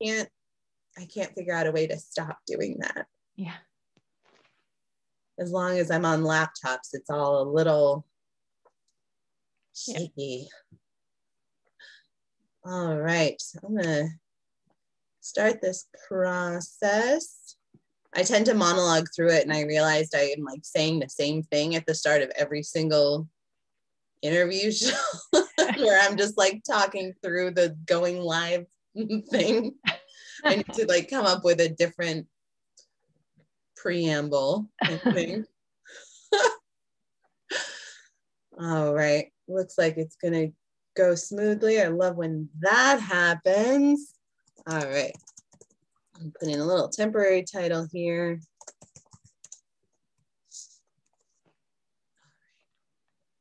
can't figure out a way to stop doing that. Yeah. As long as I'm on laptops, it's all a little shaky. Yeah. All right, so I'm gonna start this process. I tend to monologue through it, and I realized I am like saying the same thing at the start of every single interview show where I'm just like talking through the going live thing. I need to like come up with a different preamble, I think. All right, looks like it's gonna go smoothly. I love when that happens. All right, I'm putting a little temporary title here.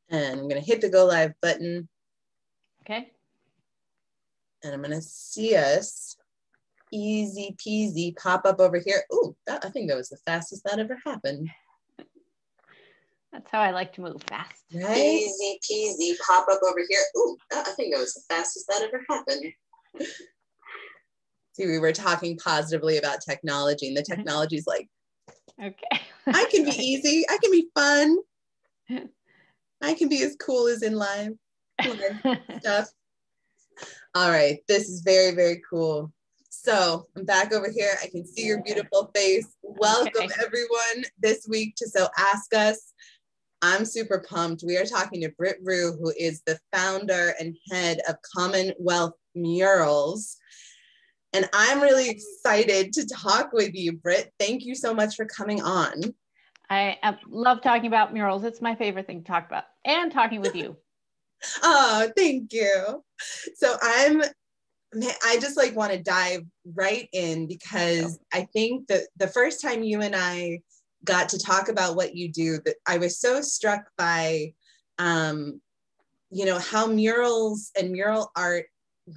And I'm gonna hit the go live button. Okay. And I'm gonna see us easy peasy pop up over here. Ooh, I think that was the fastest that ever happened. That's how I like to move, fast. Right? Easy peasy pop up over here. Ooh, I think that was the fastest that ever happened. See, we were talking positively about technology, and the technology's like, okay. I can be easy, I can be fun. I can be as cool as in live stuff. All right, this is very, very cool. So I'm back over here. I can see your beautiful face. Welcome everyone this week to So Ask Us. I'm super pumped. We are talking to Britt Ruhe, who is the founder and head of Common Wealth Murals. And I'm really excited to talk with you, Britt. Thank you so much for coming on. I love talking about murals. It's my favorite thing to talk about, and talking with you. Oh, thank you. So I just like want to dive right in, because I think that the first time you and I got to talk about what you do, that I was so struck by, you know, how murals and mural art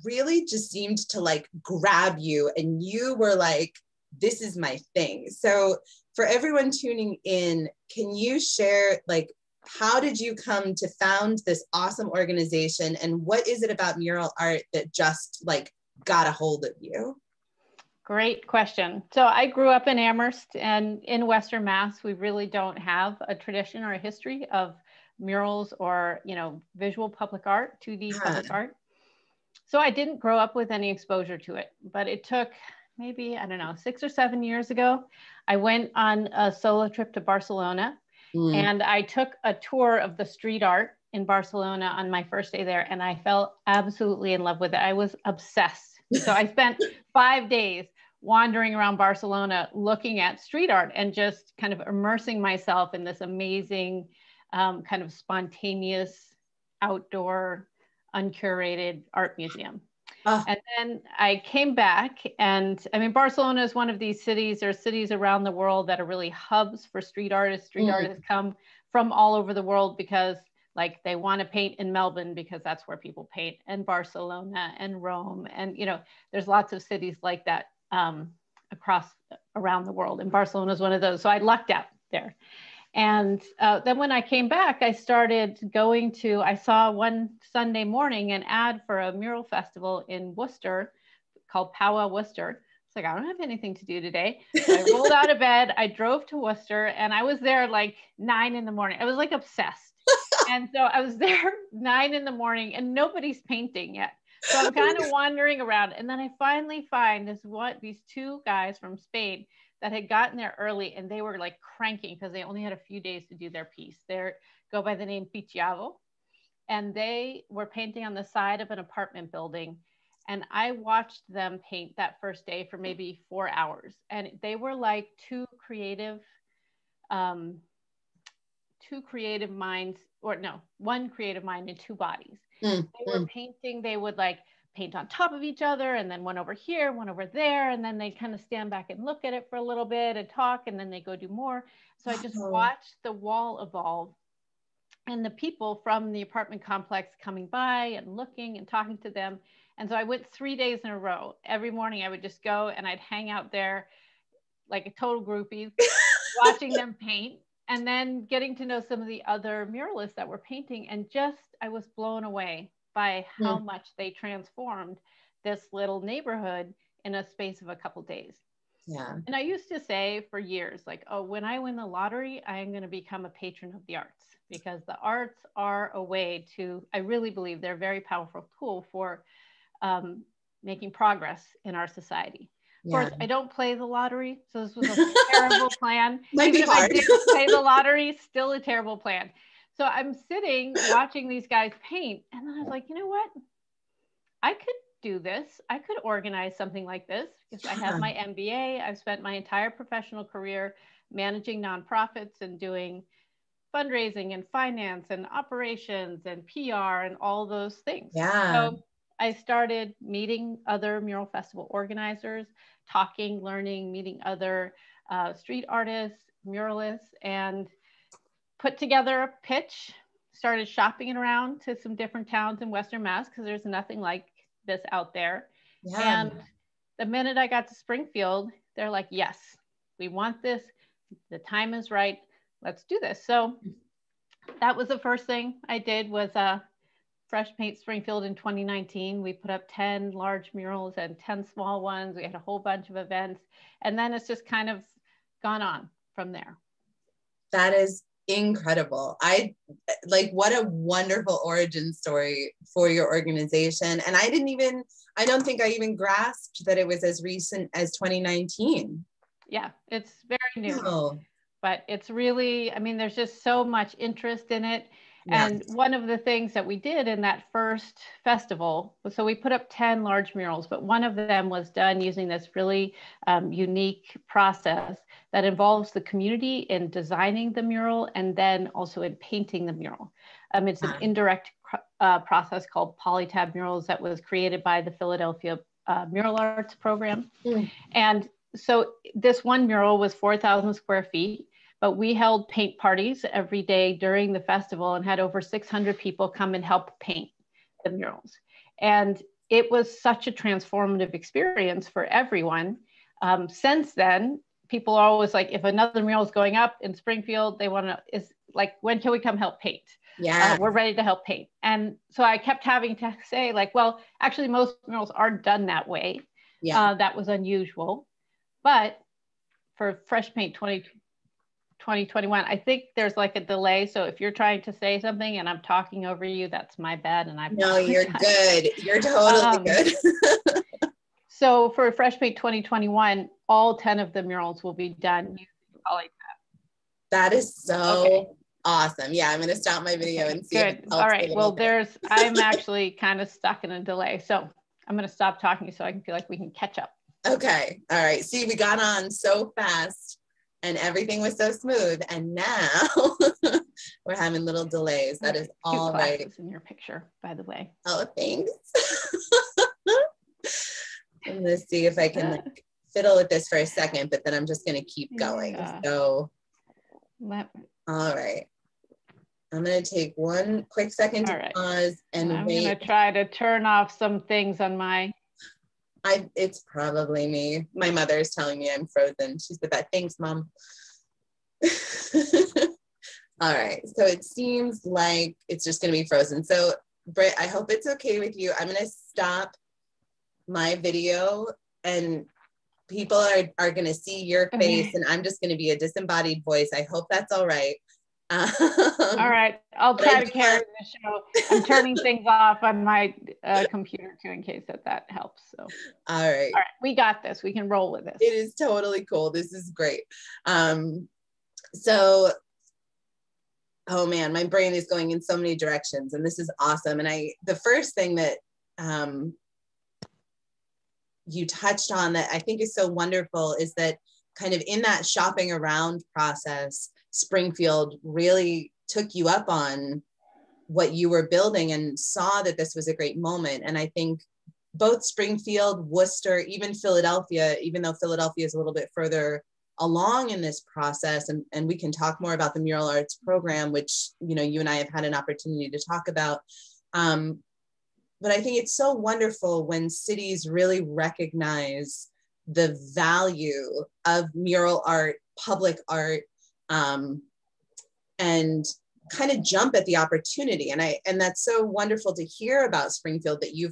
really just seemed to like grab you, and you were like, this is my thing. So for everyone tuning in, can you share, like, how did you come to found this awesome organization, and what is it about mural art that just like got a hold of you? Great question. So I grew up in Amherst, and in Western Mass, we really don't have a tradition or a history of murals or, you know, visual public art, 2D public art. So I didn't grow up with any exposure to it, but it took maybe, I don't know, 6 or 7 years ago, I went on a solo trip to Barcelona, and I took a tour of the street art in Barcelona on my first day there, and I fell absolutely in love with it. I was obsessed. So I spent 5 days wandering around Barcelona looking at street art and just kind of immersing myself in this amazing kind of spontaneous outdoor uncurated art museum. And then I came back, and I mean, Barcelona is one of these cities, or cities around the world that are really hubs for street artists. Street artists come from all over the world because like they want to paint in Melbourne because that's where people paint, and Barcelona and Rome. And, you know, there's lots of cities like that around the world. And Barcelona is one of those. So I lucked out there. And then when I came back, I started going to, I saw one Sunday morning an ad for a mural festival in Worcester called POW WOW Worcester. It's like, I don't have anything to do today. So I rolled out of bed, I drove to Worcester, and I was there like 9 in the morning. I was like obsessed. And so I was there 9 in the morning and nobody's painting yet. So I'm kind of wandering around. And then I finally find these 2 guys from Spain that had gotten there early, and they were like cranking because they only had a few days to do their piece. They go by the name POW, and they were painting on the side of an apartment building. And I watched them paint that first day for maybe 4 hours. And they were like two creative minds, or no, one creative mind and 2 bodies. They were painting, they would like paint on top of each other, and then one over here, one over there, and then they kind of stand back and look at it for a little bit and talk, and then they go do more. So I just watched the wall evolve, and the people from the apartment complex coming by and looking and talking to them. And so I went 3 days in a row. Every morning I would just go and I'd hang out there like a total groupie, watching them paint, and then getting to know some of the other muralists that were painting. And just, I was blown away by how much they transformed this little neighborhood in a space of a couple days. Yeah. And I used to say for years, like, oh, when I win the lottery, I'm going to become a patron of the arts, because the arts are a way to, I really believe they're a very powerful tool for making progress in our society. Of course, I don't play the lottery, so this was a terrible plan. Might Even be if hard. I didn't play the lottery, still a terrible plan. So I'm sitting watching these guys paint, and then I was like, you know what? I could do this. I could organize something like this, because I have my MBA. I've spent my entire professional career managing nonprofits and doing fundraising and finance and operations and PR and all those things. Yeah. So I started meeting other mural festival organizers, talking, learning, meeting other street artists, muralists, and put together a pitch, started shopping it around to some different towns in Western Mass, because there's nothing like this out there. Yeah. And the minute I got to Springfield, they're like, yes, we want this. The time is right. Let's do this. So that was the first thing I did, was Fresh Paint Springfield in 2019. We put up 10 large murals and 10 small ones. We had a whole bunch of events. And then it's just kind of gone on from there. That is incredible. What a wonderful origin story for your organization. And I don't think I even grasped that it was as recent as 2019. Yeah, it's very new. Oh. But it's really, I mean, there's just so much interest in it. Yeah. And one of the things that we did in that first festival was, so we put up 10 large murals, but one of them was done using this really unique process that involves the community in designing the mural and then also in painting the mural. It's an indirect process called PolyTab murals that was created by the Philadelphia Mural Arts program. And so this one mural was 4,000 square feet. But we held paint parties every day during the festival and had over 600 people come and help paint the murals. And it was such a transformative experience for everyone. Since then, people are always like, if another mural is going up in Springfield, they want to, is like, when can we come help paint? Yeah. We're ready to help paint. And so I kept having to say, like, well, actually most murals aren't done that way. Yeah. That was unusual. But for Fresh Paint 2021, I think there's like a delay. So if you're trying to say something and I'm talking over you, that's my bad. And No, you're good. You're totally good. So for Fresh Paint 2021, all 10 of the murals will be done using PolyTab. That is so awesome. Yeah, I'm going to stop my video and see. Good. All right. Well, I'm actually kind of stuck in a delay. So I'm going to stop talking so I can feel like we can catch up. Okay. All right. See, we got on so fast and everything was so smooth. And now we're having little delays. That is all right. In your picture, by the way. Oh, thanks. I'm going to see if I can fiddle with this for a second, but then I'm just going to keep going. So, all right. I'm going to take one quick second to pause and I'm wait. I'm going to try to turn off some things on my... It's probably me. My mother is telling me I'm frozen. She said that. Thanks, Mom. All right. So it seems like it's just going to be frozen. So, Britt, I hope it's okay with you. I'm going to stop my video and people are going to see your face and I'm just going to be a disembodied voice. I hope that's all right. All right, I'll try to carry the show. I'm turning things off on my computer too in case that helps. So all right, we got this. We can roll with this. It is totally cool. This is great. So oh man, my brain is going in so many directions and this is awesome. And the first thing that you touched on that I think is so wonderful is that kind of in that shopping around process, Springfield really took you up on what you were building and saw that this was a great moment. And I think both Springfield, Worcester, even Philadelphia, even though Philadelphia is a little bit further along in this process, and we can talk more about the Mural Arts program, which you and I have had an opportunity to talk about. But I think it's so wonderful when cities really recognize the value of mural art, public art, and kind of jump at the opportunity. And that's so wonderful to hear about Springfield, that you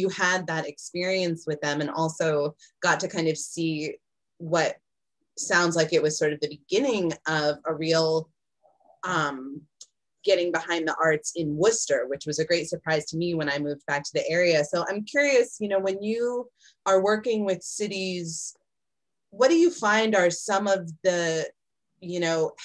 had that experience with them, and also got to kind of see what sounds like it was sort of the beginning of a real getting behind the arts in Worcester, which was a great surprise to me when I moved back to the area. So I'm curious, when you are working with cities, what do you find are some of the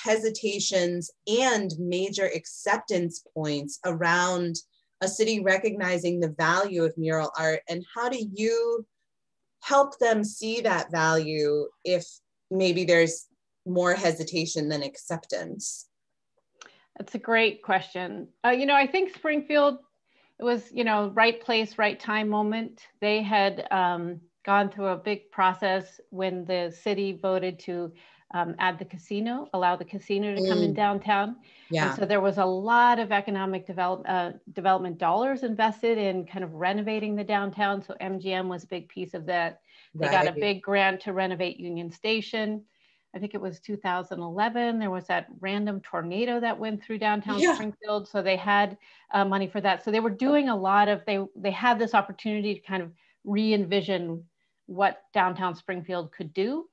hesitations and major acceptance points around a city recognizing the value of mural art, and how do you help them see that value if maybe there's more hesitation than acceptance? That's a great question. I think Springfield, it was, right place, right time moment. They had gone through a big process when the city voted to add the casino, allow the casino to come in downtown. Yeah. And so there was a lot of economic development dollars invested in kind of renovating the downtown. So MGM was a big piece of that. They got a big grant to renovate Union Station. I think it was 2011. There was that random tornado that went through downtown Springfield. So they had money for that. So they were doing a lot of, they had this opportunity to kind of re-envision what downtown Springfield could do.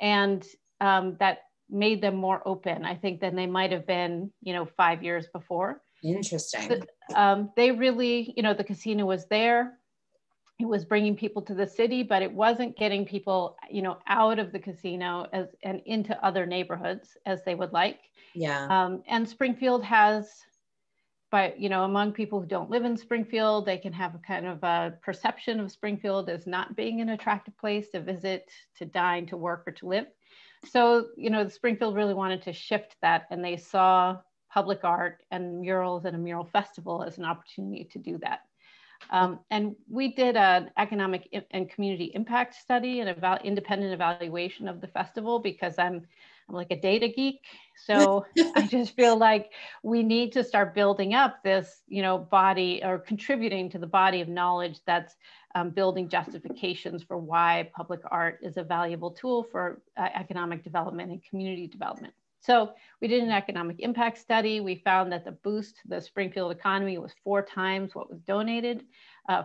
And that made them more open, I think, than they might have been, 5 years before. Interesting. They really, the casino was there. It was bringing people to the city, but it wasn't getting people, out of the casino and into other neighborhoods as they would like. Yeah. And Springfield has, but among people who don't live in Springfield, they can have a kind of a perception of Springfield as not being an attractive place to visit, to dine, to work, or to live. So, Springfield really wanted to shift that, and they saw public art and murals and a mural festival as an opportunity to do that. And we did an economic and community impact study and independent evaluation of the festival, because I'm like a data geek. So I just feel like we need to start building up this, body, or contributing to the body of knowledge that's building justifications for why public art is a valuable tool for economic development and community development. So we did an economic impact study. We found that the boost to the Springfield economy was 4 times what was donated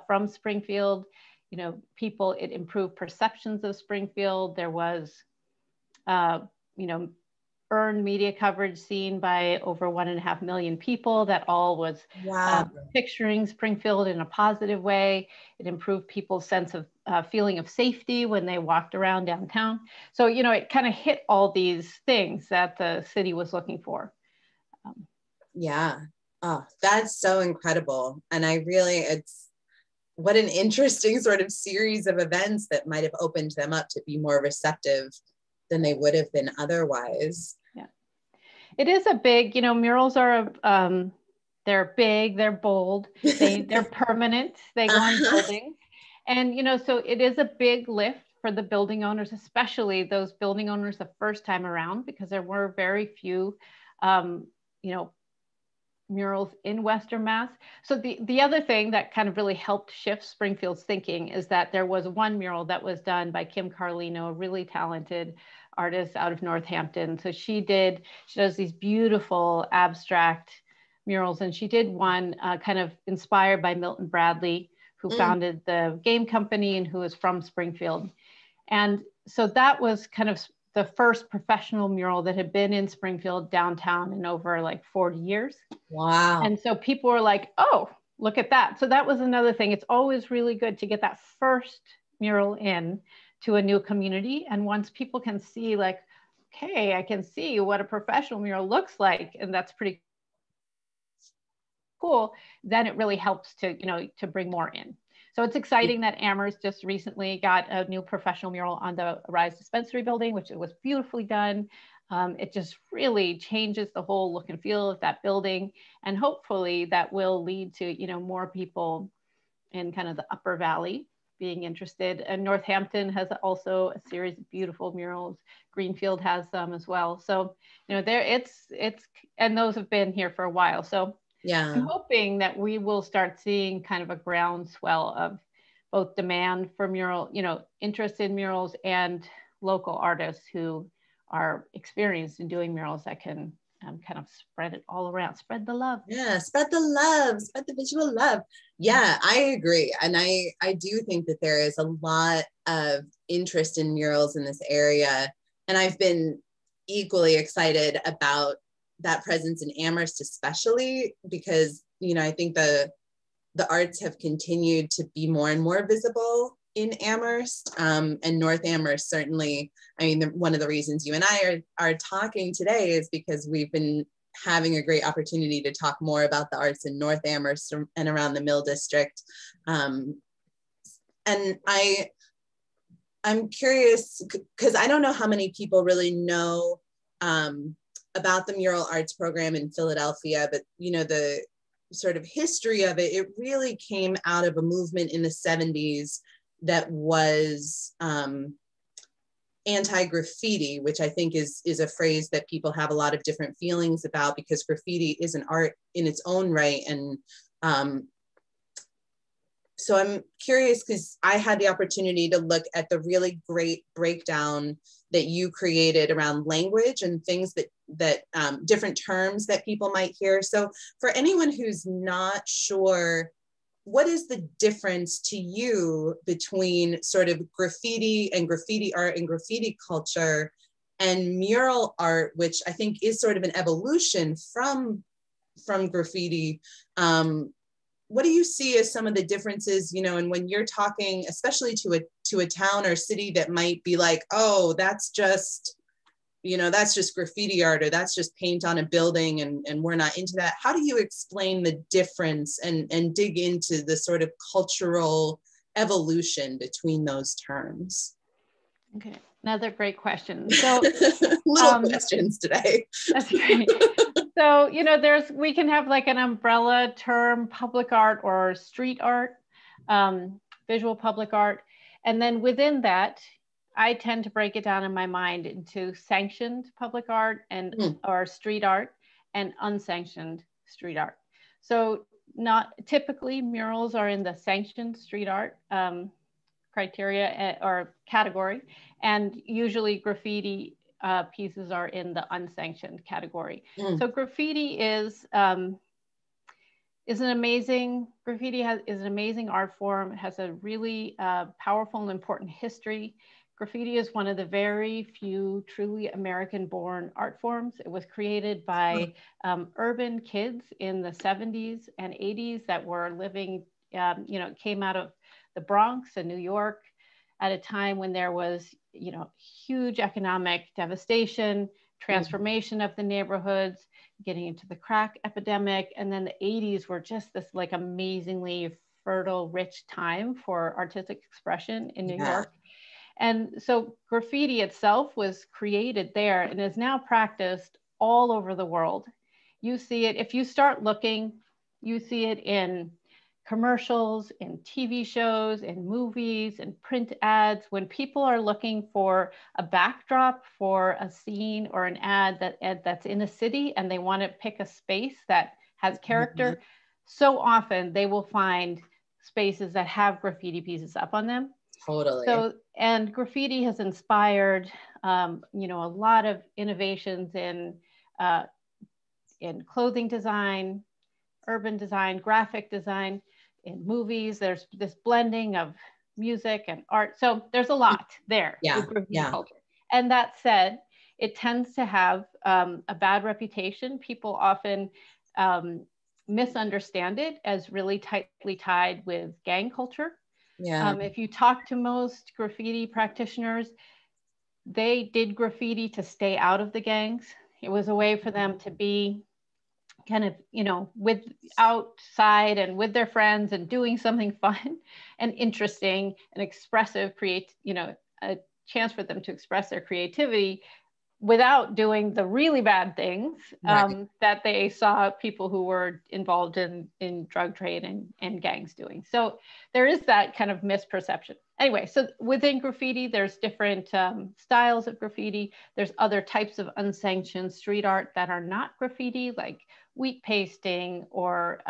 from Springfield. It improved perceptions of Springfield. There was, earned media coverage seen by over 1.5 million people. That all was picturing Springfield in a positive way. It improved people's sense of feeling of safety when they walked around downtown. So, it kind of hit all these things that the city was looking for. Yeah. Oh, that's so incredible. And it's what an interesting sort of series of events that might have opened them up to be more receptive than they would have been otherwise. Yeah. It is a big, murals are, they're big, they're bold, they're permanent, they go on buildings. And, so it is a big lift for the building owners, especially those building owners the first time around, because there were very few, murals in Western Mass. So the other thing that kind of really helped shift Springfield's thinking is that there was one mural that was done by Kim Carlino, a really talented artist out of Northampton. So she does these beautiful abstract murals, and she did one kind of inspired by Milton Bradley, who founded the game company and who is from Springfield. And so that was kind of the first professional mural that had been in Springfield downtown in over like 40 years. Wow. And so people were like, oh, look at that. So that was another thing. It's always really good to get that first mural in to a new community. And once people can see like, okay, I can see what a professional mural looks like, and that's pretty cool, then it really helps to, to bring more in. So it's exciting that Amherst just recently got a new professional mural on the Rise Dispensary building, which was beautifully done. It just really changes the whole look and feel of that building. And hopefully that will lead to, more people in kind of the Upper Valley being interested. And Northampton has also a series of beautiful murals. Greenfield has some as well. So, and those have been here for a while. So yeah, I'm hoping that we will start seeing kind of a groundswell of both demand for mural, interest in murals, and local artists who are experienced in doing murals that can kind of spread it all around, spread the love. Yeah, spread the love, spread the visual love. Yeah, I agree. And I do think that there is a lot of interest in murals in this area. And I've been equally excited about that presence in Amherst, especially because, you know, I think the arts have continued to be more and more visible in Amherst, and North Amherst certainly. I mean, one of the reasons you and I are talking today is because we've been having a great opportunity to talk more about the arts in North Amherst and around the Mill District. And I'm curious, because I don't know how many people really know about the Mural Arts program in Philadelphia, but you know, the sort of history of it, it really came out of a movement in the 70s that was anti-graffiti, which I think is a phrase that people have a lot of different feelings about, because graffiti is an art in its own right. And so I'm curious, because I had the opportunity to look at the really great breakdown that you created around language and things that different terms that people might hear. So for anyone who's not sure, what is the difference to you between sort of graffiti and graffiti art and graffiti culture and mural art, which I think is sort of an evolution from graffiti? What do you see as some of the differences, you know, and when you're talking, especially to a town or city that might be like, oh, that's just, you know, that's just graffiti art, or that's just paint on a building, and we're not into that. How do you explain the difference and dig into the sort of cultural evolution between those terms? Okay, another great question. So little questions today. That's great. So, you know, we can have like an umbrella term, public art or street art, visual public art. And then within that, I tend to break it down in my mind into sanctioned public art and or street art and unsanctioned street art. So not typically murals are in the sanctioned street art criteria or category, and usually graffiti pieces are in the unsanctioned category. So graffiti is an amazing art form. It has a really powerful and important history. Graffiti is one of the very few truly American-born art forms. It was created by urban kids in the 70s and 80s that were living, you know, came out of the Bronx and New York at a time when there was, you know, huge economic devastation, transformation of the neighborhoods, getting into the crack epidemic. And then the 80s were just this like amazingly fertile, rich time for artistic expression in New York. And so graffiti itself was created there and is now practiced all over the world. You see it, if you start looking, you see it in commercials, in TV shows, in movies, in print ads. When people are looking for a backdrop for a scene or an ad that's in a city and they want to pick a space that has character, so often they will find spaces that have graffiti pieces up on them. Totally. So, and graffiti has inspired, you know, a lot of innovations in clothing design, urban design, graphic design, in movies. There's this blending of music and art. So there's a lot there with graffiti culture. And that said, it tends to have a bad reputation. People often misunderstand it as really tightly tied with gang culture. If you talk to most graffiti practitioners, they did graffiti to stay out of the gangs. It was a way for them to be kind of, you know, with outside and with their friends and doing something fun and interesting and expressive, you know, a chance for them to express their creativity without doing the really bad things that they saw people who were involved in drug trade and gangs doing. So there is that kind of misperception. Anyway, so within graffiti, there's different styles of graffiti. There's other types of unsanctioned street art that are not graffiti, like wheat pasting or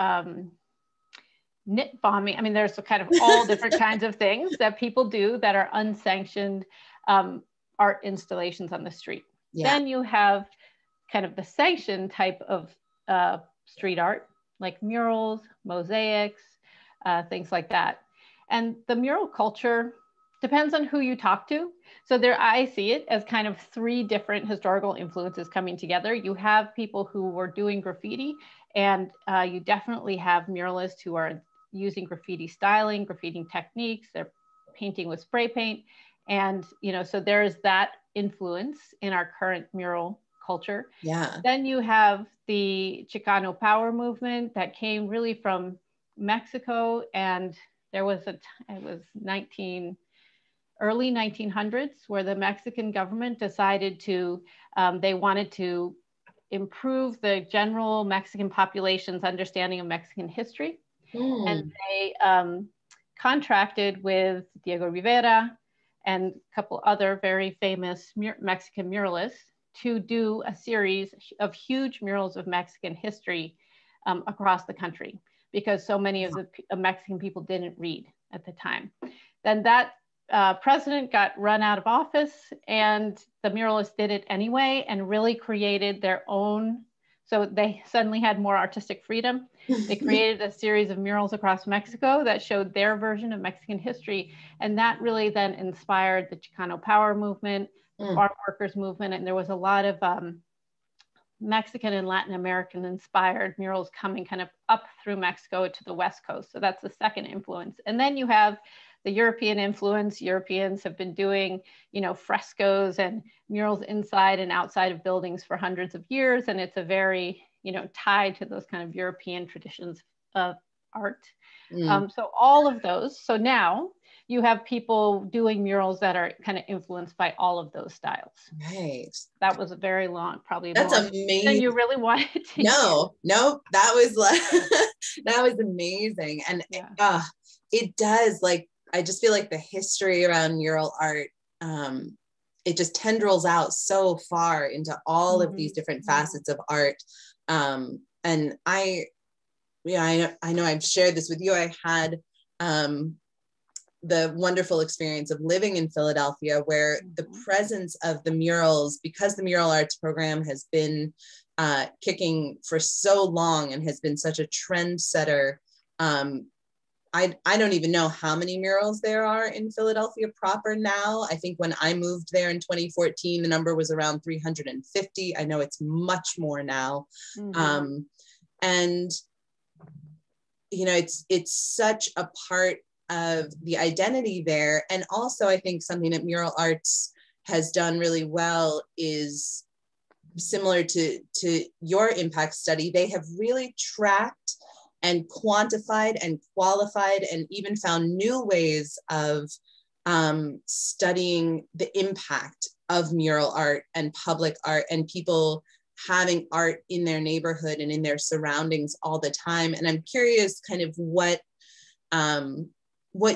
knit bombing. I mean, there's kind of all different kinds of things that people do that are unsanctioned art installations on the street. Then you have kind of the sanctioned type of street art, like murals, mosaics, things like that. And the mural culture depends on who you talk to. So there, I see it as kind of three different historical influences coming together. You have people who were doing graffiti, and you definitely have muralists who are using graffiti styling, graffiti techniques. They're painting with spray paint. And, so there's that influence in our current mural culture. Yeah. Then you have the Chicano power movement that came really from Mexico. And there was it was early 1900s where the Mexican government decided to, they wanted to improve the general Mexican population's understanding of Mexican history. And they contracted with Diego Rivera and a couple other very famous Mexican muralists to do a series of huge murals of Mexican history across the country, because so many of the Mexican people didn't read at the time. Then that president got run out of office, and the muralists did it anyway and really created their own. So they suddenly had more artistic freedom. They created a series of murals across Mexico that showed their version of Mexican history. And that really then inspired the Chicano power movement, the farm workers movement. And there was a lot of Mexican and Latin American inspired murals coming kind of up through Mexico to the West Coast. So that's the second influence. And then you have the European influence. Europeans have been doing, frescoes and murals inside and outside of buildings for hundreds of years. And it's a very, tied to those kind of European traditions of art. So all of those. So now you have people doing murals that are kind of influenced by all of those styles. Right. That was a very long, probably that's more amazing. than you really wanted to. No, that was like, that was amazing. And it does, like, I just feel like the history around mural art, it just tendrils out so far into all of these different facets of art. And I know I've shared this with you. I had the wonderful experience of living in Philadelphia, where the presence of the murals, because the Mural Arts program has been kicking for so long and has been such a trendsetter. I don't even know how many murals there are in Philadelphia proper now. I think when I moved there in 2014, the number was around 350. I know it's much more now. And, it's such a part of the identity there. And also, I think something that Mural Arts has done really well is similar to your impact study. They have really tracked and quantified and qualified and even found new ways of studying the impact of mural art and public art and people having art in their neighborhood and in their surroundings all the time. And I'm curious kind of what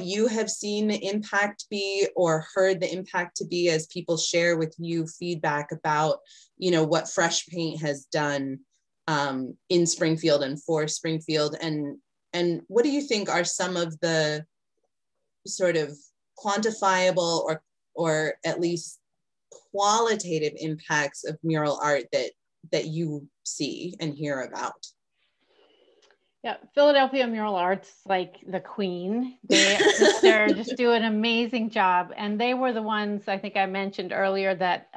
you have seen the impact be or heard the impact to be as people share with you feedback about, what Fresh Paint has done in Springfield and for Springfield. And what do you think are some of the sort of quantifiable or at least qualitative impacts of mural art that you see and hear about? Yeah, Philadelphia Mural Arts, like the queen. They're just doing an amazing job. And they were the ones, I think I mentioned earlier, that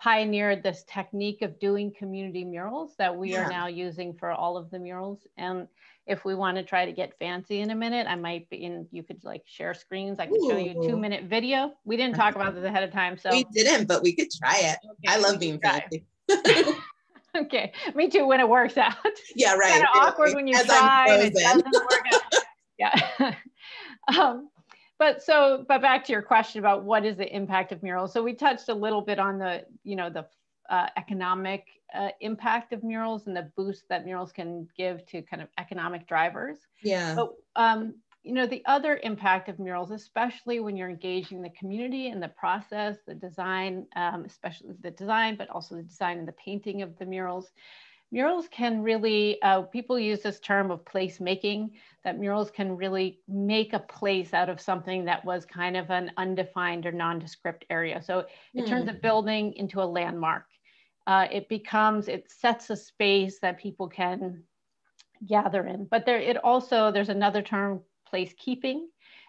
pioneered this technique of doing community murals that we are now using for all of the murals. And if we want to try to get fancy in a minute, I might be in, you could like share screens. I could show you a 2-minute video. We didn't talk about this ahead of time. So we didn't, but we could try it. Okay, I love being fancy. Okay, me too when it works out. Yeah, right. It's kind of awkward when you try and it doesn't work out. Yeah. But back to your question about what is the impact of murals. So we touched a little bit on the economic impact of murals and the boost that murals can give to kind of economic drivers. Yeah. But the other impact of murals, especially when you're engaging the community in the process, the design, especially the design, but also the design and the painting of the murals. Murals can really, people use this term of place making, that murals can really make a place out of something that was kind of an undefined or nondescript area. So it turns a building into a landmark. it sets a space that people can gather in. But there's another term, placekeeping.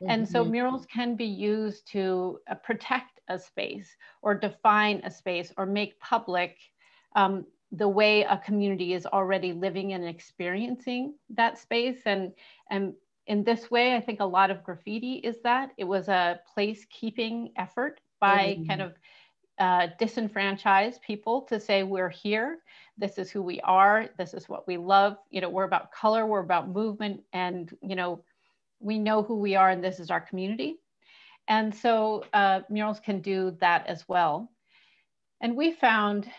And so murals can be used to protect a space or define a space or make public the way a community is already living and experiencing that space. And in this way, I think a lot of graffiti is that. It was a placekeeping effort by kind of disenfranchised people to say, we're here, this is who we are, this is what we love, we're about color, we're about movement, and we know who we are and this is our community. And so murals can do that as well. And we found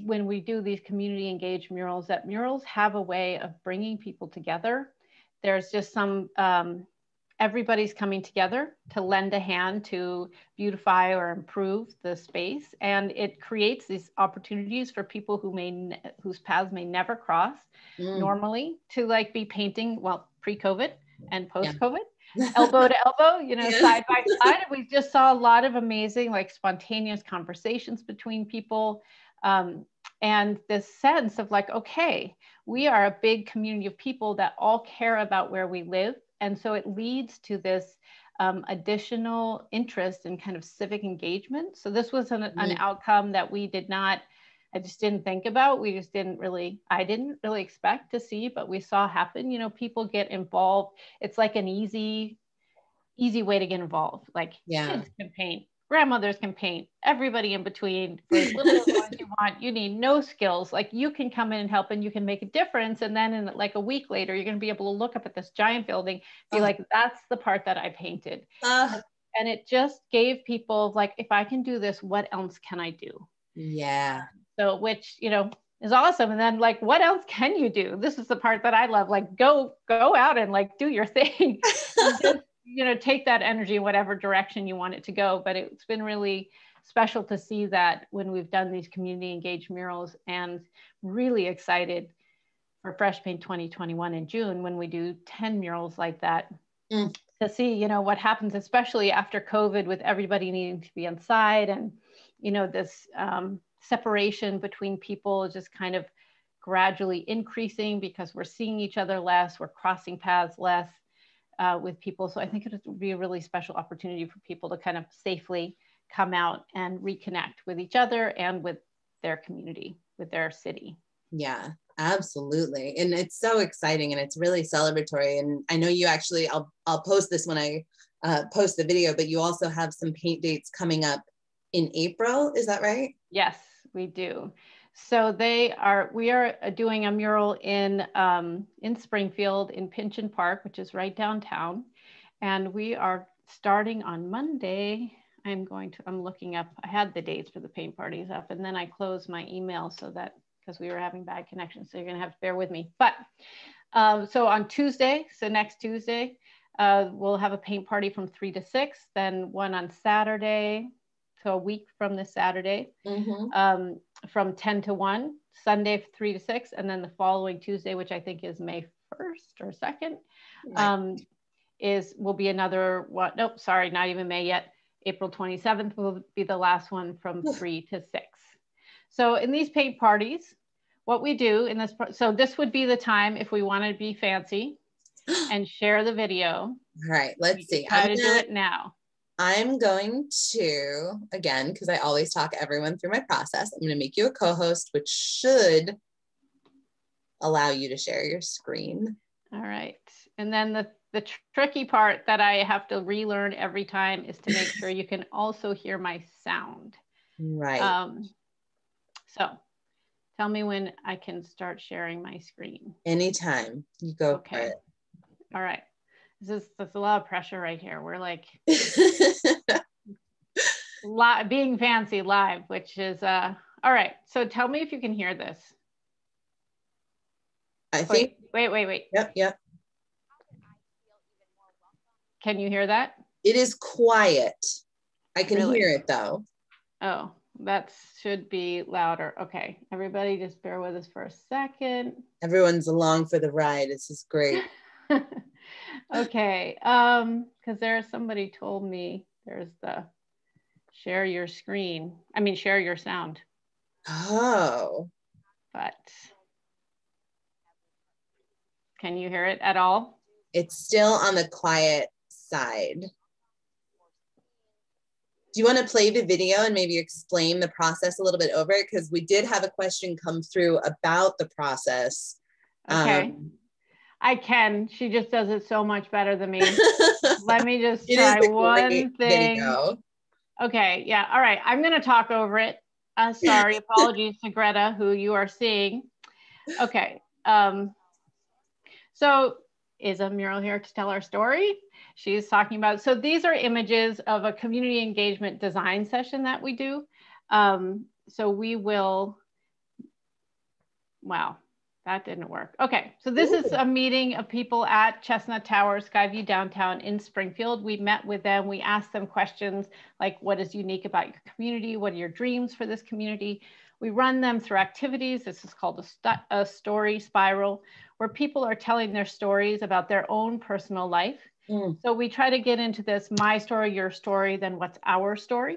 when we do these community engaged murals that murals have a way of bringing people together. There's just everybody's coming together to lend a hand to beautify or improve the space. And it creates these opportunities for people whose paths may never cross normally to be painting, well, pre-COVID and post-COVID, elbow to elbow, side by side. We just saw a lot of amazing, spontaneous conversations between people. And this sense of okay, we are a big community of people that all care about where we live. And so it leads to this additional interest in kind of civic engagement. So this was an outcome that I just didn't think about. I didn't really expect to see, but we saw happen. People get involved. It's like an easy way to get involved. Kids can paint, grandmothers can paint, everybody in between, for as little as you want. You need no skills. You can come in and help and you can make a difference. And then in a week later, you're going to be able to look up at this giant building, be that's the part that I painted. And it just gave people if I can do this, what else can I do? Yeah. So, which, is awesome. And then what else can you do? This is the part that I love, go out and do your thing. And just, take that energy in whatever direction you want it to go. But it's been really special to see that when we've done these community engaged murals, and really excited for Fresh Paint 2021 in June, when we do 10 murals like that, to see, what happens, especially after COVID, with everybody needing to be inside, and, this separation between people is just kind of gradually increasing because we're seeing each other less, we're crossing paths less with people. So I think it would be a really special opportunity for people to kind of safely come out and reconnect with each other and with their community, with their city. Yeah, absolutely. And it's so exciting and it's really celebratory. And I know you actually, I'll post this when I post the video, but you also have some paint dates coming up in April. Is that right? Yes, we do. So we are doing a mural in Springfield in Pinchin Park, which is right downtown. And we are starting on Monday. I'm looking up, I had the dates for the paint parties up, and then I closed my email because we were having bad connection. So you're gonna have to bear with me. But so on Tuesday, so next Tuesday, we'll have a paint party from 3 to 6, then one on Saturday, so a week from this Saturday, from 10 to 1, Sunday 3 to 6, and then the following Tuesday, which I think is May 1st or 2nd, will be another one. Nope, sorry, not even May yet. April 27th will be the last one from 3 to 6. So in these paint parties, what we do in this, so this would be the time if we want to be fancy and share the video. All right, let's see. Try to do it now. I'm going to, again, because I always talk everyone through my process, I'm going to make you a co-host, which should allow you to share your screen. All right. And then the tricky part that I have to relearn every time is to make sure you can also hear my sound. Right. So tell me when I can start sharing my screen. Anytime. You go for it. All right. That's a lot of pressure right here. We're being fancy live, which is, all right. So tell me if you can hear this. I think. Wait. Yep. Can you hear that? It is quiet. I can hear it though. Oh, that should be louder. Okay. Everybody just bear with us for a second. Everyone's along for the ride. This is great. Okay, because somebody told me there's the share your screen. Share your sound. Oh. But can you hear it at all? It's still on the quiet side. Do you want to play the video and maybe explain the process a little bit over it? Because we did have a question come through about the process. Okay. I can. She just does it so much better than me. Let me just try one thing. Video. Okay. Yeah. All right. I'm going to talk over it. Sorry. Apologies to Greta, who you are seeing. Okay. So is a mural here to tell our story? She's talking about, so these are images of a community engagement design session that we do. So we will, wow, that didn't work. Okay, so this is a meeting of people at Chestnut Tower, Skyview Downtown in Springfield. We met with them, we asked them questions like, what is unique about your community? What are your dreams for this community? We run them through activities. This is called a story spiral, where people are telling their stories about their own personal life. So we try to get into this, my story, your story, then what's our story.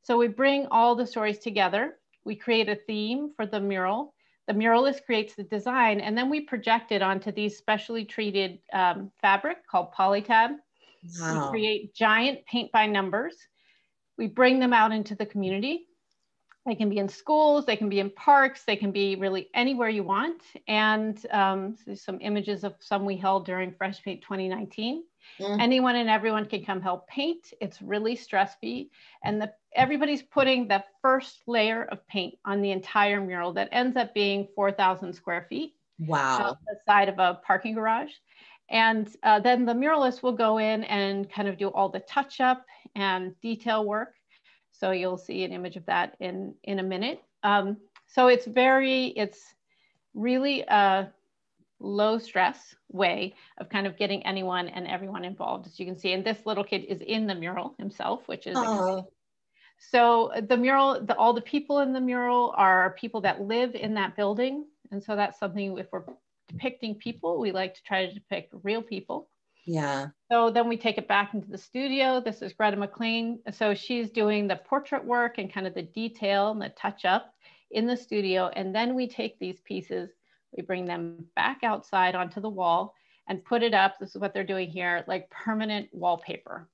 So we bring all the stories together. We create a theme for the mural. The muralist creates the design, and then we project it onto these specially treated fabric called PolyTab. Wow. We create giant paint by numbers. We bring them out into the community. They can be in schools, they can be in parks, they can be really anywhere you want. And there's some images of some we held during Fresh Paint 2019. Anyone and everyone can come help paint. It's really stress-free. And everybody's putting the first layer of paint on the entire mural that ends up being 4,000 square feet. Wow. The side of a parking garage. And then the muralist will go in and kind of do all the touch-up and detail work. So you'll see an image of that in a minute. So it's really a low stress way of kind of getting anyone and everyone involved, as you can see. And this little kid is in the mural himself, which is exciting. So the mural, all the people in the mural are people that live in that building. And so that's something, if we're depicting people, we like to try to depict real people. Yeah. So then we take it back into the studio. This is Greta McLean. So she's doing the portrait work and kind of the detail and the touch up in the studio. And then we take these pieces, we bring them back outside onto the wall and put it up. This is what they're doing here, like permanent wallpaper.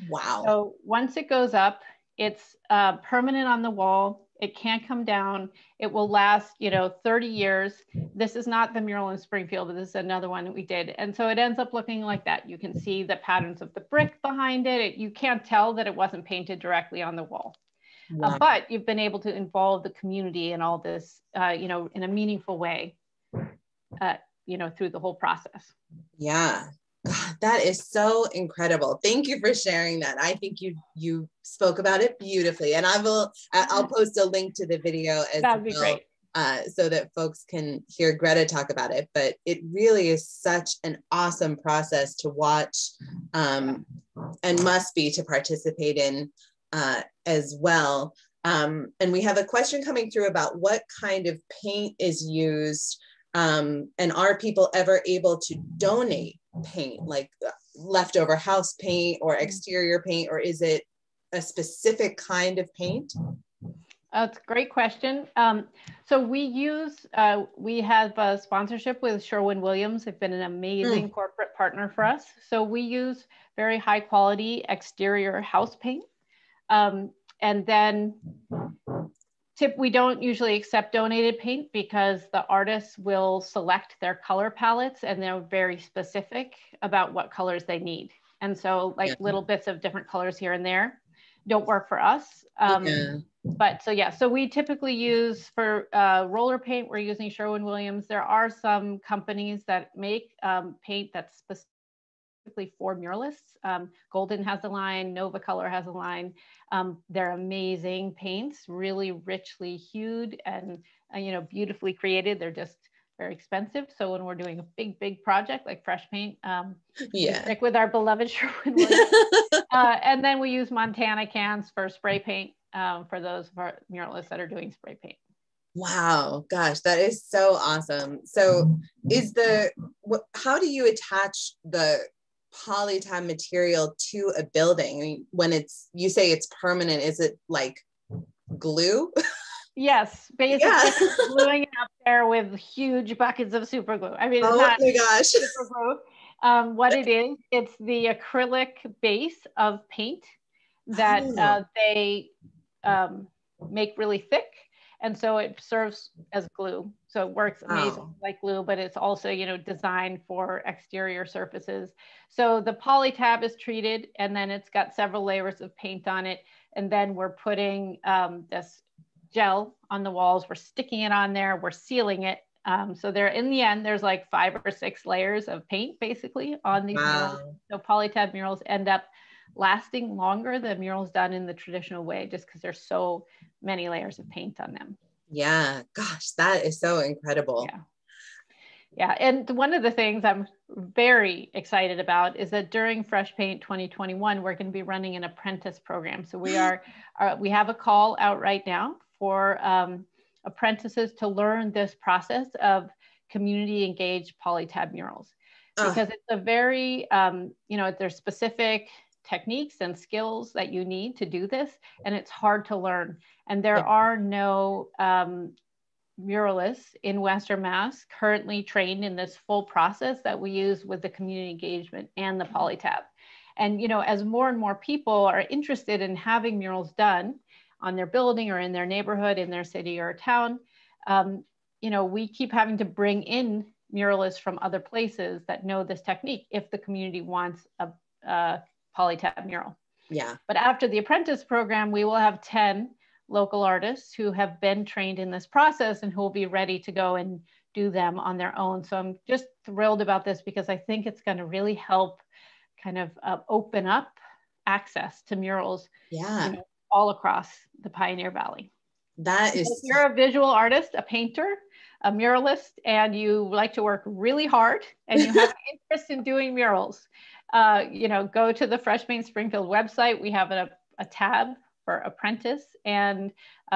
Wow. So once it goes up, it's permanent on the wall. It can't come down. It will last, 30 years. This is not the mural in Springfield, but this is another one that we did. And so it ends up looking like that. You can see the patterns of the brick behind it. You can't tell that it wasn't painted directly on the wall. Wow. But you've been able to involve the community in all this, in a meaningful way, through the whole process. Yeah. God, that is so incredible. Thank you for sharing that. I think you spoke about it beautifully, and I'll post a link to the video as well. That'd be great. So that folks can hear Greta talk about it. But it really is such an awesome process to watch, and must be to participate in as well. And we have a question coming through about what kind of paint is used, and are people ever able to donate paint, like leftover house paint or exterior paint, or is it a specific kind of paint? That's a great question. So we have a sponsorship with Sherwin-Williams. They've been an amazing corporate partner for us. So we use very high quality exterior house paint. And then we don't usually accept donated paint because the artists will select their color palettes and they're very specific about what colors they need. And so little bits of different colors here and there don't work for us. But so we typically use for roller paint, we're using Sherwin-Williams. There are some companies that make paint that's specifically for muralists. Golden has a line, Nova Color has a line. They're amazing paints, really richly hued and beautifully created. They're just very expensive. So when we're doing a big project like Fresh Paint, we stick with our beloved Sherwin-Williams. And then we use Montana cans for spray paint for those of our muralists that are doing spray paint. Wow, gosh, that is so awesome. So how do you attach the PolyTab material to a building? I mean, when you say it's permanent, is it like glue? Yes, basically Yeah. gluing it up there with huge buckets of super glue. I mean, it's Oh not my gosh. super glue. What it is, it's the acrylic base of paint that Oh, they make really thick. And so it serves as glue. So it works amazing wow. like glue, but it's also, you know, designed for exterior surfaces. So the PolyTab is treated, and then it's got several layers of paint on it. And then we're putting this gel on the walls. We're sticking it on there. We're sealing it. So there, in the end, there's like 5 or 6 layers of paint basically on these murals. Wow. So PolyTab murals end up lasting longer than murals done in the traditional way, just because there's so many layers of paint on them. Yeah. Gosh, that is so incredible. Yeah. Yeah. And one of the things I'm very excited about is that during Fresh Paint 2021, we're going to be running an apprentice program. So we have a call out right now for apprentices to learn this process of community engaged PolyTab murals, because it's a very, you know, there's specific techniques and skills that you need to do this, and it's hard to learn. And there are no muralists in Western Mass currently trained in this full process that we use with the community engagement and the PolyTab. And, you know, as more and more people are interested in having murals done on their building or in their neighborhood, in their city or town, you know, we keep having to bring in muralists from other places that know this technique if the community wants a PolyTab mural. Yeah. But after the apprentice program, we will have 10 local artists who have been trained in this process and who will be ready to go and do them on their own. So I'm just thrilled about this because I think it's going to really help kind of open up access to murals, you know, all across the Pioneer Valley. That is. If you're a visual artist, a painter, a muralist, and you like to work really hard and you have an interest in doing murals, you know, go to the Fresh Paint Springfield website. We have a tab for apprentice, and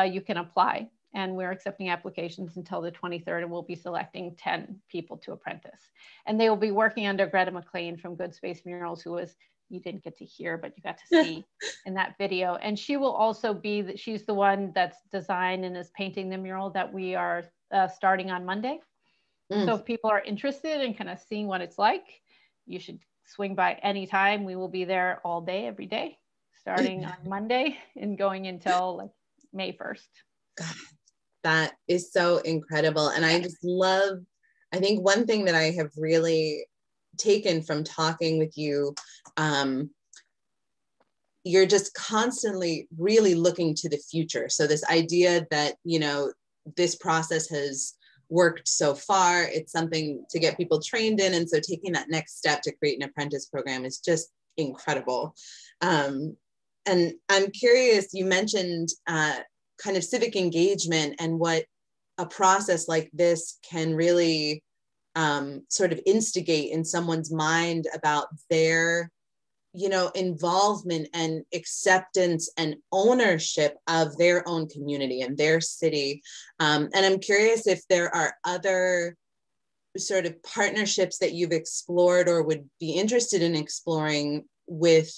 you can apply. And we're accepting applications until the 23rd, and we'll be selecting 10 people to apprentice. And they will be working under Greta McLean from Good Space Murals, who was, you didn't get to hear, but you got to see in that video. And she will also be, she's the one that's designed and is painting the mural that we are starting on Monday. So if people are interested in kind of seeing what it's like, you should swing by anytime. We will be there all day, every day, starting on Monday and going until like May 1st. God, that is so incredible. And I just love, I think one thing that I have really taken from talking with you, you're just constantly really looking to the future. So this idea that, you know, this process has worked so far, it's something to get people trained in. And so taking that next step to create an apprentice program is just incredible. And I'm curious, you mentioned kind of civic engagement and what a process like this can really sort of instigate in someone's mind about their, you know, involvement and acceptance and ownership of their own community and their city. And I'm curious if there are other sort of partnerships that you've explored or would be interested in exploring with,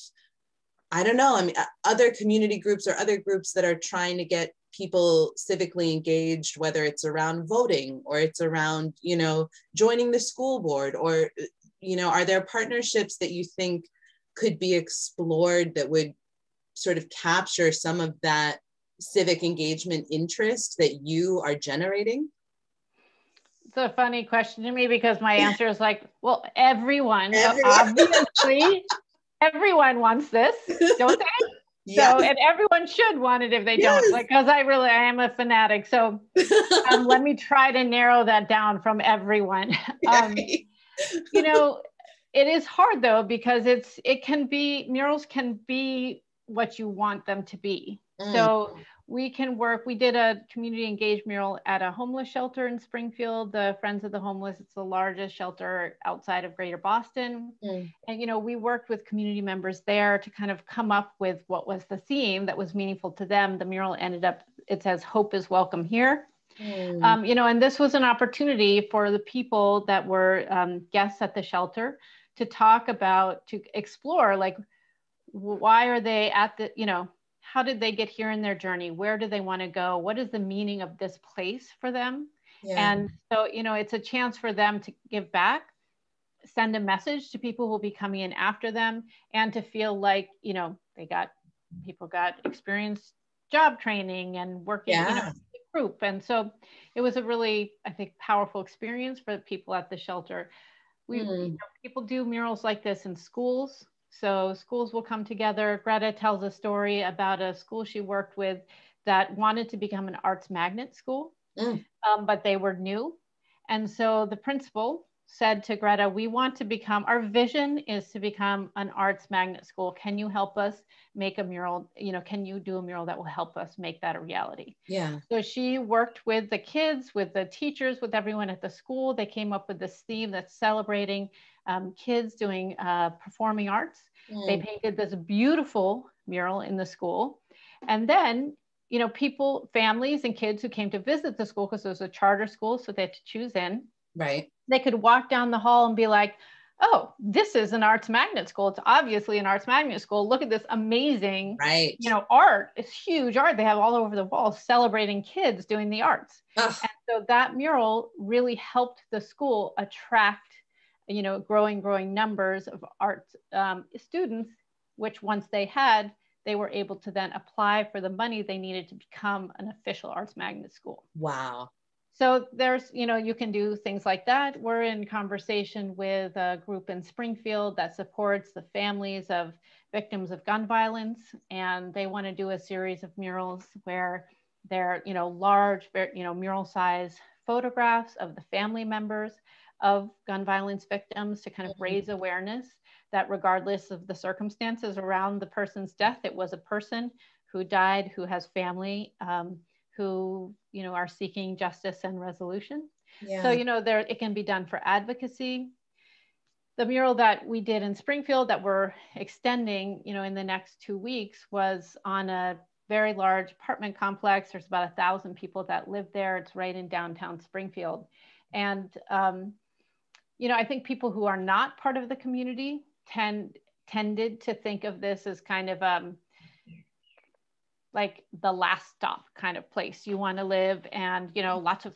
I don't know, I mean, other community groups or other groups that are trying to get people civically engaged, whether it's around voting or it's around, you know, joining the school board, or, you know, are there partnerships that you think could be explored that would sort of capture some of that civic engagement interest that you are generating? It's a funny question to me because my answer is like, well, everyone. Obviously, everyone wants this, don't they? Yes. So, and everyone should want it if they don't, like, because I am a fanatic. So let me try to narrow that down from everyone. You know, it is hard though, because murals can be what you want them to be. So we can work, we did a community engaged mural at a homeless shelter in Springfield, the Friends of the Homeless. It's the largest shelter outside of Greater Boston. And, you know, we worked with community members there to kind of come up with what was the theme that was meaningful to them. The mural ended up, it says, "Hope is welcome here." You know, and this was an opportunity for the people that were guests at the shelter to talk about, to explore, like, why are they at the, you know, how did they get here in their journey? Where do they want to go? What is the meaning of this place for them? Yeah. And so, you know, it's a chance for them to give back, send a message to people who will be coming in after them, and to feel like, you know, people got experience job training and working, you know, Yeah. in a group. And so it was a really, I think, powerful experience for the people at the shelter. You know, people do murals like this in schools. So schools will come together. Greta tells a story about a school she worked with that wanted to become an arts magnet school, but they were new. And so the principal said to Greta, we want to become, our vision is to become an arts magnet school. Can you help us make a mural? You know, can you do a mural that will help us make that a reality? Yeah. So she worked with the kids, with the teachers, with everyone at the school. They came up with this theme that's celebrating kids doing performing arts. They painted this beautiful mural in the school. And then, you know, people, families and kids who came to visit the school, because it was a charter school, so they had to choose in. Right. They could walk down the hall and be like, oh, this is an arts magnet school. It's obviously an arts magnet school. Look at this amazing, Right. you know, art. It's huge art. They have all over the walls celebrating kids doing the arts. Ugh. And so that mural really helped the school attract, you know, growing numbers of art students, which once they had, they were able to then apply for the money they needed to become an official arts magnet school. Wow. So there's, you know, you can do things like that. We're in conversation with a group in Springfield that supports the families of victims of gun violence. And they want to do a series of murals where they're, you know, large, you know, mural size photographs of the family members of gun violence victims to kind of raise awareness that regardless of the circumstances around the person's death, it was a person who died, who has family, who, you know, are seeking justice and resolution. Yeah. So, you know, there, it can be done for advocacy. The mural that we did in Springfield that we're extending, you know, in the next 2 weeks was on a very large apartment complex. There's about 1,000 people that live there. It's right in downtown Springfield. And, you know, I think people who are not part of the community tended to think of this as kind of, like the last stop kind of place you want to live, and, you know, lots of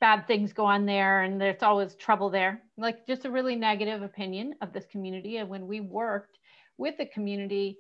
bad things go on there and there's always trouble there, like just a really negative opinion of this community. And when we worked with the community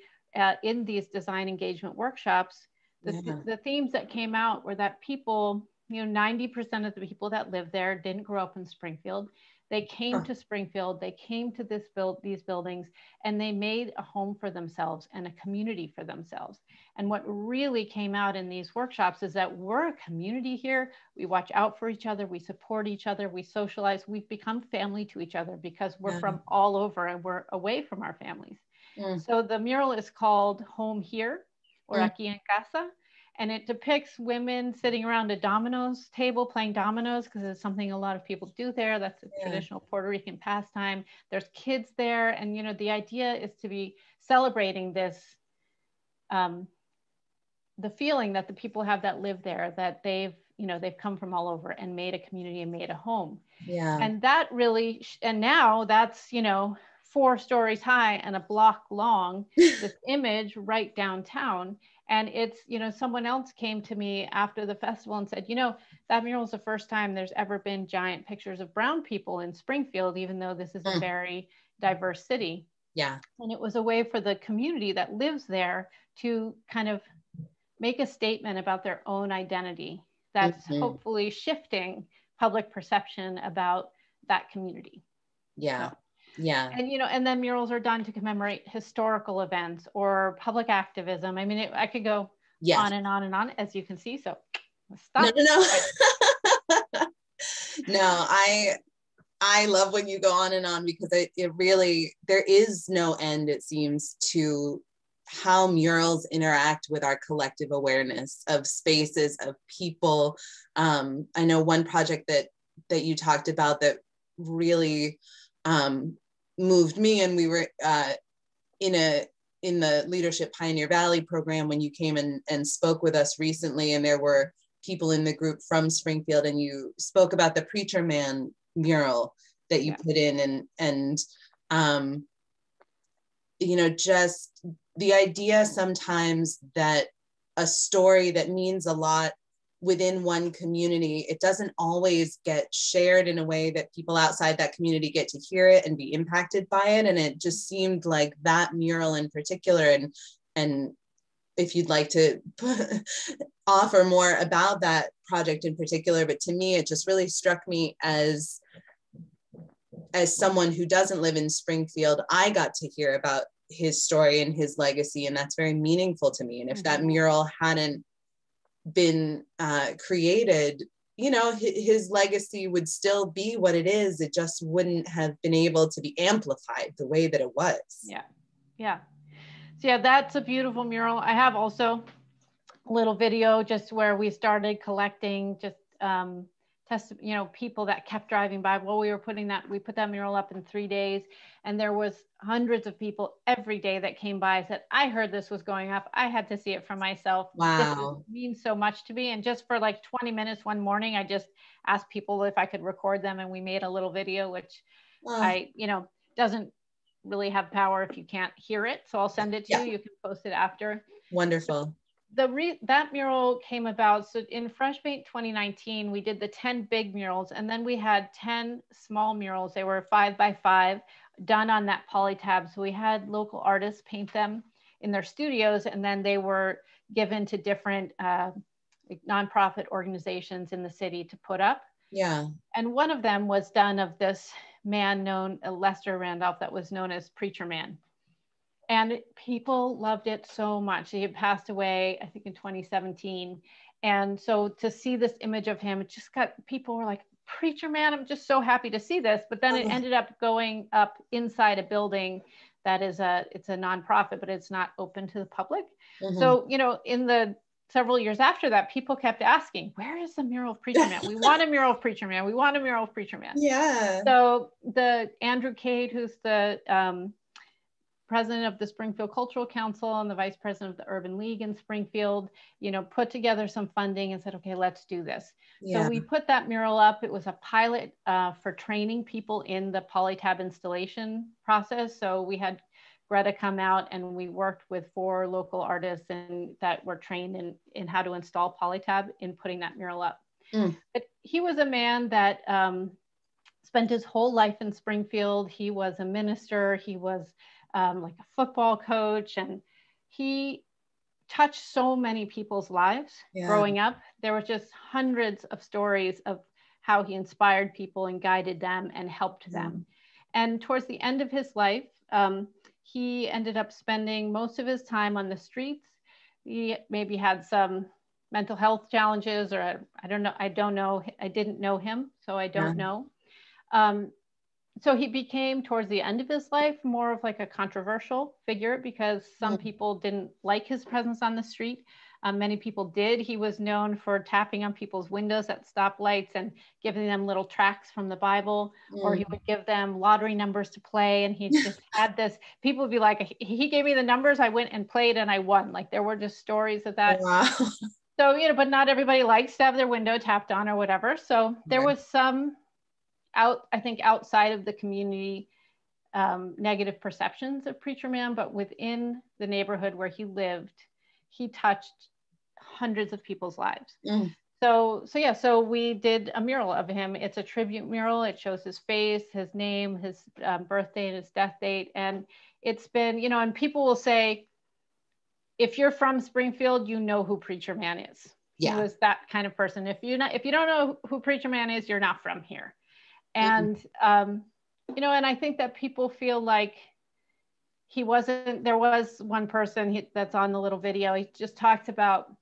in these design engagement workshops, the themes that came out were that people, you know, 90% of the people that live there didn't grow up in Springfield. They came to Springfield, they came to these buildings, and they made a home for themselves and a community for themselves. And what really came out in these workshops is that we're a community here. We watch out for each other, we support each other, we socialize, we've become family to each other because we're from all over and we're away from our families. So the mural is called Home Here, or Aquí en Casa. And it depicts women sitting around a dominoes table playing dominoes, because it's something a lot of people do there. That's a traditional Puerto Rican pastime. There's kids there. And, you know, the idea is to be celebrating this, the feeling that the people have that live there, that they've, you know, they've come from all over and made a community and made a home. Yeah. And that really, and now that's, you know, 4 stories high and a block long, this image right downtown. And it's, you know, someone else came to me after the festival and said, you know, that mural is the first time there's ever been giant pictures of brown people in Springfield, even though this is a very diverse city. Yeah. And it was a way for the community that lives there to kind of make a statement about their own identity that's hopefully shifting public perception about that community. Yeah. So, yeah. And, you know, and then murals are done to commemorate historical events or public activism. I mean, I could go on and on and on, as you can see. So stop. No. No, I love when you go on and on, because it really, there is no end, it seems, to how murals interact with our collective awareness of spaces, of people. I know one project that you talked about that really moved me, and we were in the Leadership Pioneer Valley program when you came and spoke with us recently, and there were people in the group from Springfield, and you spoke about the Preacher Man mural that you put in, and you know, just the idea sometimes that a story that means a lot within one community, it doesn't always get shared in a way that people outside that community get to hear it and be impacted by it. And it just seemed like that mural in particular, and if you'd like to offer more about that project in particular, but to me, it just really struck me as someone who doesn't live in Springfield, I got to hear about his story and his legacy, and that's very meaningful to me. And if that mural hadn't been created, you know, his legacy would still be what it is. It just wouldn't have been able to be amplified the way that it was. Yeah. Yeah. So yeah, that's a beautiful mural. I have also a little video just where we started collecting just people that kept driving by. Well, we put that mural up in 3 days, and there was hundreds of people every day that came by and said, I heard this was going up. I had to see it for myself. Wow. This means so much to me. And just for like 20 minutes one morning, I just asked people if I could record them, and we made a little video, which doesn't really have power if you can't hear it. So I'll send it to you. You can post it after. Wonderful. That mural came about, so in Refreshment 2019, we did the 10 big murals, and then we had 10 small murals. They were 5 by 5 done on that PolyTab. So we had local artists paint them in their studios, and then they were given to different nonprofit organizations in the city to put up. Yeah. And one of them was done of this man known, Lester Randolph, that was known as Preacher Man. And people loved it so much. He had passed away, I think, in 2017. And so to see this image of him, it just people were like, Preacher Man, I'm just so happy to see this. But then it ended up going up inside a building that is it's a nonprofit, but it's not open to the public. So, in the several years after that, people kept asking, where is the mural of Preacher Man? We want a mural of Preacher Man. We want a mural of Preacher Man. Yeah. So the Andrew Cade, who's the president of the Springfield Cultural Council and the vice president of the Urban League in Springfield, put together some funding and said, okay, let's do this. Yeah. So we put that mural up. It was a pilot for training people in the PolyTab installation process. So we had Greta come out, and we worked with 4 local artists that were trained in how to install PolyTab in putting that mural up. But he was a man that spent his whole life in Springfield. He was a minister. He was like a football coach, and he touched so many people's lives growing up. There were just hundreds of stories of how he inspired people and guided them and helped them. And towards the end of his life, he ended up spending most of his time on the streets. He maybe had some mental health challenges, or I don't know. I didn't know him, so I don't know. So he became, towards the end of his life, more of like a controversial figure, because some people didn't like his presence on the street. Many people did. He was known for tapping on people's windows at stoplights and giving them little tracts from the Bible, or he would give them lottery numbers to play. And he just had this, people would be like, he gave me the numbers, I went and played and I won. Like, there were just stories of that. Wow. So, but not everybody likes to have their window tapped on or whatever. So there was some outside of the community, negative perceptions of Preacher Man, but within the neighborhood where he lived, he touched hundreds of people's lives. So we did a mural of him. It's a tribute mural. It shows his face, his name, his birthday, and his death date. And it's been, and people will say, if you're from Springfield, you know who Preacher Man is. He was that kind of person. If you don't know who Preacher Man is, you're not from here. And, and I think that people feel like there was one person that's on the little video. He just talked about,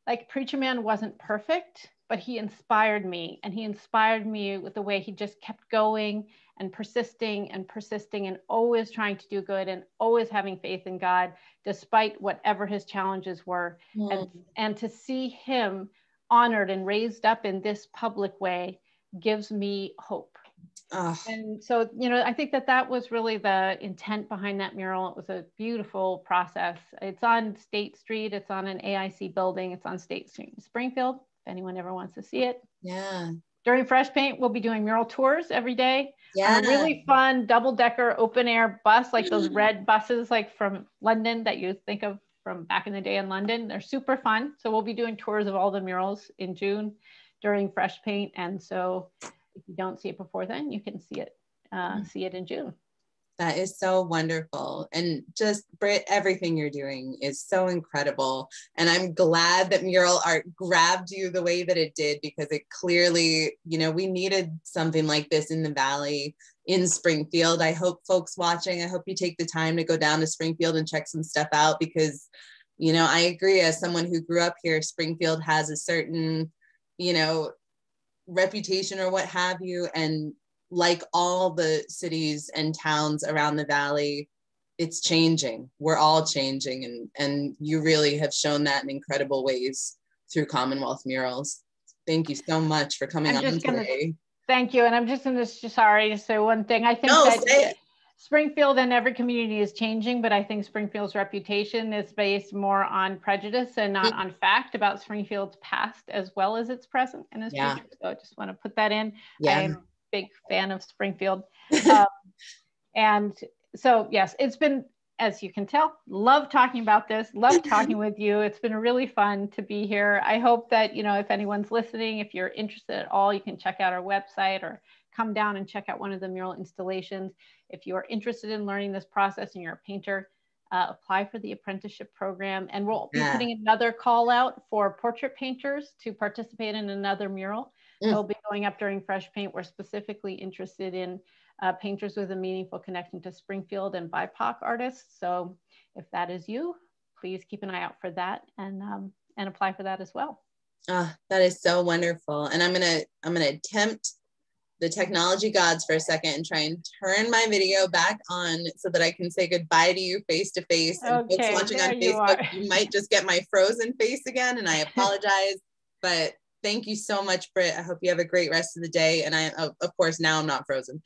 like, Preacher Man wasn't perfect, but he inspired me. And he inspired me with the way he just kept going and persisting and always trying to do good and always having faith in God, despite whatever his challenges were. And to see him honored and raised up in this public way gives me hope. And so, I think that was really the intent behind that mural. It was a beautiful process. It's on State Street. It's on an AIC building. It's on State Street in Springfield, if anyone ever wants to see it. Yeah. During Fresh Paint, we'll be doing mural tours every day. Yeah. A really fun double-decker open air bus, like those red buses, like from London that you think of from back in the day in London. They're super fun. So we'll be doing tours of all the murals in June during Fresh Paint. And so if you don't see it before then, you can see it in June. That is so wonderful. And just, Britt, everything you're doing is so incredible. And I'm glad that mural art grabbed you the way that it did, because it clearly, you know, we needed something like this in the Valley, in Springfield. I hope folks watching, I hope you take the time to go down to Springfield and check some stuff out, because, you know, I agree, as someone who grew up here, Springfield has a certain, you know, reputation or what have you. And like all the cities and towns around the Valley, it's changing. We're all changing. And you really have shown that in incredible ways through Commonwealth Murals. Thank you so much for coming on today. Thank you. And I'm just going to, sorry to say one thing. I think that Springfield and every community is changing, but I think Springfield's reputation is based more on prejudice and not on fact about Springfield's past as well as its present and its future. So I just want to put that in. I'm big fan of Springfield. And so, yes, it's been, as you can tell, love talking about this, love talking with you. It's been really fun to be here. I hope that, you know, if anyone's listening, if you're interested at all, you can check out our website or come down and check out one of the mural installations. If you are interested in learning this process and you're a painter, apply for the apprenticeship program. And we'll be putting another call out for portrait painters to participate in another mural. They'll be going up during Fresh Paint. We're specifically interested in painters with a meaningful connection to Springfield and BIPOC artists. So if that is you, please keep an eye out for that and apply for that as well. That is so wonderful. And I'm gonna tempt the technology gods for a second and try and turn my video back on so that I can say goodbye to you face to face. And folks watching on Facebook, you might just get my frozen face again, and I apologize, but thank you so much, Britt. I hope you have a great rest of the day. And I, of course, now I'm not frozen.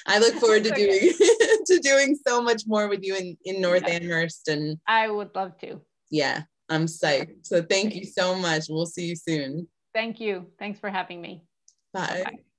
I look forward to doing to doing so much more with you in North Amherst. And I would love to. Yeah, I'm psyched. So thank you so much. We'll see you soon. Thank you. Thanks for having me. Bye. Bye-bye.